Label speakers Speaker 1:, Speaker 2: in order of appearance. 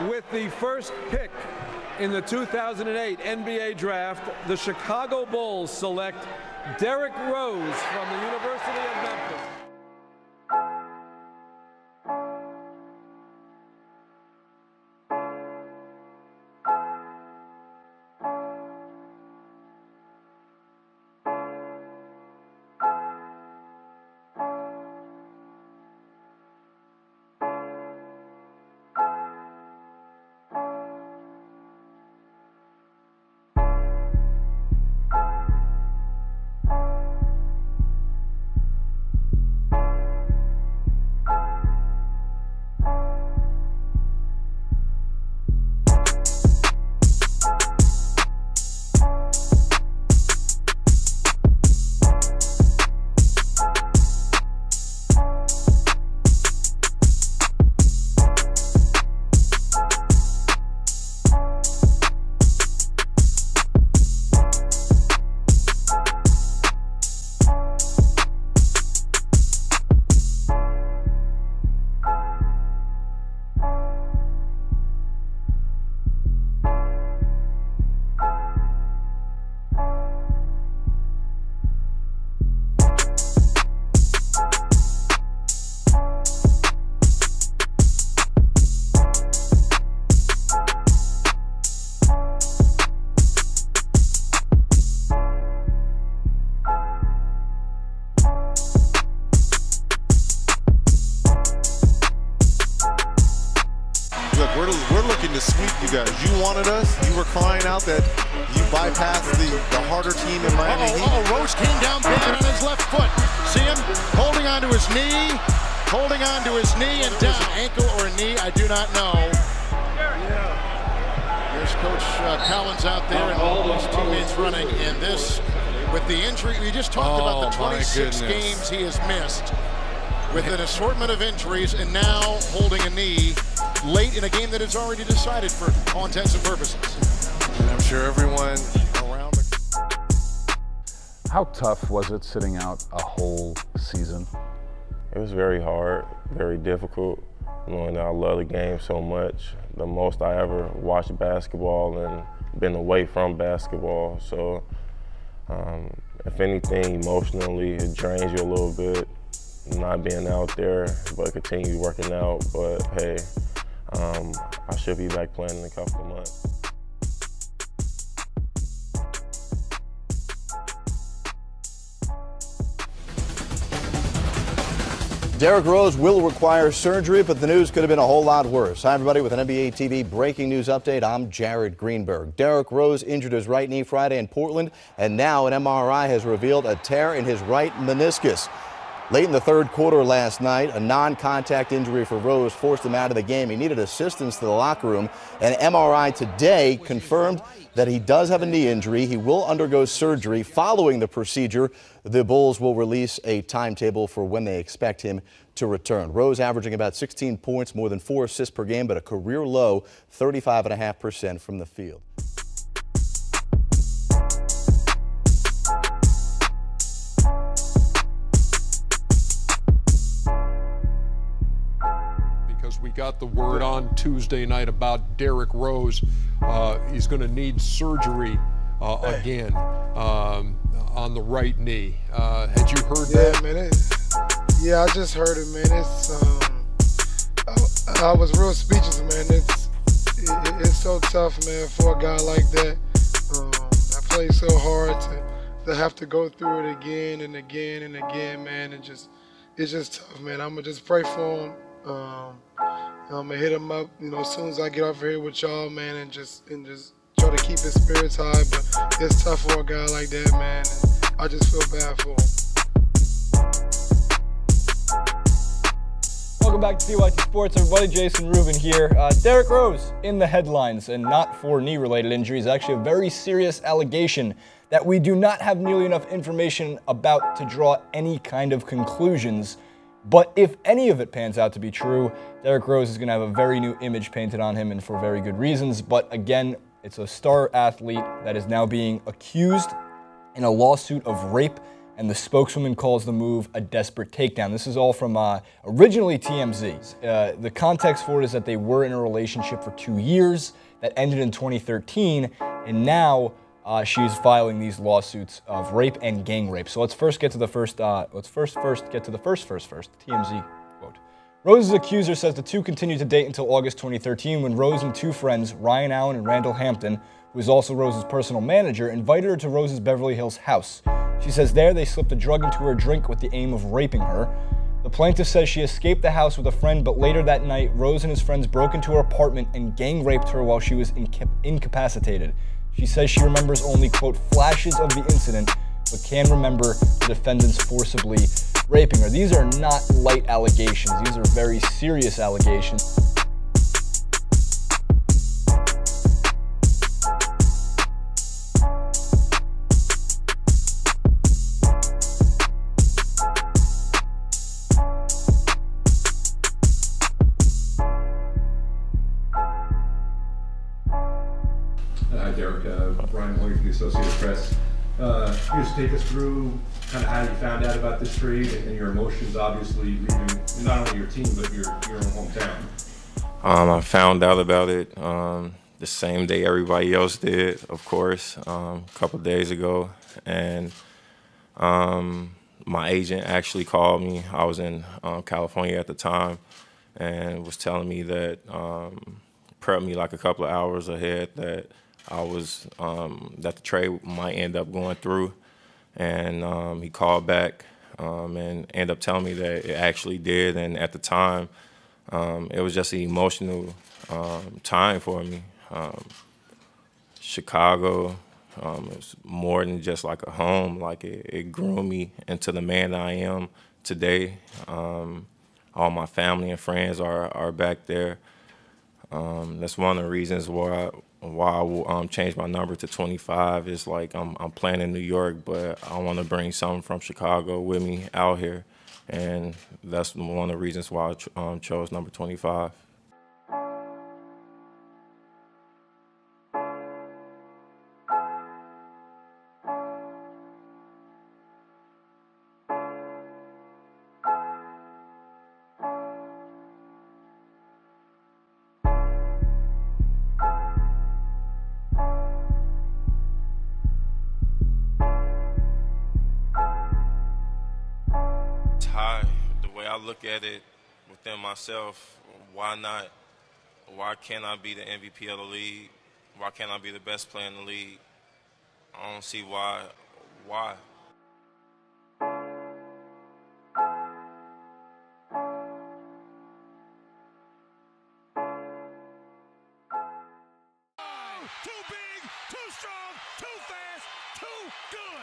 Speaker 1: With the first pick in the 2008 NBA Draft, the Chicago Bulls select Derrick Rose from the University of Memphis.
Speaker 2: Look, we're looking to sweep you guys. You wanted us. You were crying out that you bypassed the harder team in Miami Heat.
Speaker 3: Rose came down bad on his left foot. See him holding onto his knee, and down. Ankle or knee, I do not know. There's Coach Collins out there and all his teammates running. And this, with the injury, we just talked about the 26 games he has missed with an assortment of injuries, and now holding a knee late in a game that is already decided for all intents and purposes.
Speaker 2: And I'm sure everyone around
Speaker 4: How tough was it sitting out a whole season?
Speaker 5: It was very hard, very difficult. Knowing that I love the game so much, the most I ever watched basketball and been away from basketball. So if anything, emotionally, it drains you a little bit, not being out there, but continue working out. But hey, I should be back playing in a couple of months.
Speaker 6: Derrick Rose will require surgery, but the news could have been a whole lot worse. Hi, everybody, with an NBA TV breaking news update. I'm Jared Greenberg. Derrick Rose injured his right knee Friday in Portland, and now an MRI has revealed a tear in his right meniscus. Late in the third quarter last night, a non-contact injury for Rose forced him out of the game. He needed assistance to the locker room. An MRI today confirmed that he does have a knee injury. He will undergo surgery. Following the procedure, the Bulls will release a timetable for when they expect him to return. Rose averaging about 16 points, more than 4 assists per game, but a career low 35.5% from the field.
Speaker 7: We got the word on Tuesday night about Derrick Rose. He's going to need surgery again on the right knee. Had you heard that?
Speaker 8: Man, I just heard it, man. I was real speechless, man. It's so tough, man, for a guy like that. I played so hard to have to go through it again and again and again, man. It's just tough, man. I'm gonna just pray for him. I'm gonna hit him up, as soon as I get off here with y'all, man, and just try to keep his spirits high. But it's tough for a guy like that, man. And I just feel bad for him.
Speaker 9: Welcome back to CYT Sports, everybody. Jason Rubin here. Derrick Rose in the headlines, and not for knee-related injuries. Actually, a very serious allegation that we do not have nearly enough information about to draw any kind of conclusions. But if any of it pans out to be true, Derrick Rose is going to have a very new image painted on him, and for very good reasons. But again, it's a star athlete that is now being accused in a lawsuit of rape and the spokeswoman calls the move a desperate takedown. This is all from originally TMZ. The context for it is that they were in a relationship for 2 years that ended in 2013, and now she's filing these lawsuits of rape and gang rape. So let's first get to the first. Let's first get to the first. TMZ quote. Rose's accuser says the two continued to date until August 2013, when Rose and two friends, Ryan Allen and Randall Hampton, who is also Rose's personal manager, invited her to Rose's Beverly Hills house. She says there they slipped a drug into her drink with the aim of raping her. The plaintiff says she escaped the house with a friend, but later that night, Rose and his friends broke into her apartment and gang raped her while she was incapacitated. She says she remembers only, quote, flashes of the incident, but can remember the defendants forcibly raping her. These are not light allegations. These are very serious allegations.
Speaker 10: Hi, Derrick. Brian Moyer from the Associated Press. Can you just take us through kind of how you found out about this trade and your emotions, obviously, leaving not only your team, but your own hometown?
Speaker 5: I found out about it the same day everybody else did, of course, a couple days ago. And my agent actually called me. I was in California at the time and was telling me that, prepped me like a couple of hours ahead that I was, that the trade might end up going through. And he called back and ended up telling me that it actually did. And at the time, it was just an emotional time for me. Chicago, it was more than just like a home. Like it grew me into the man that I am today. All my family and friends are back there. That's one of the reasons why I will change my number to 25. Is like I'm playing in New York, but I want to bring something from Chicago with me out here, and that's one of the reasons why I chose number 25. The way I look at it within myself, why not? Why can't I be the MVP of the league? Why can't I be the best player in the league? I don't see why. Why?
Speaker 11: Too big, too strong, too fast, too good.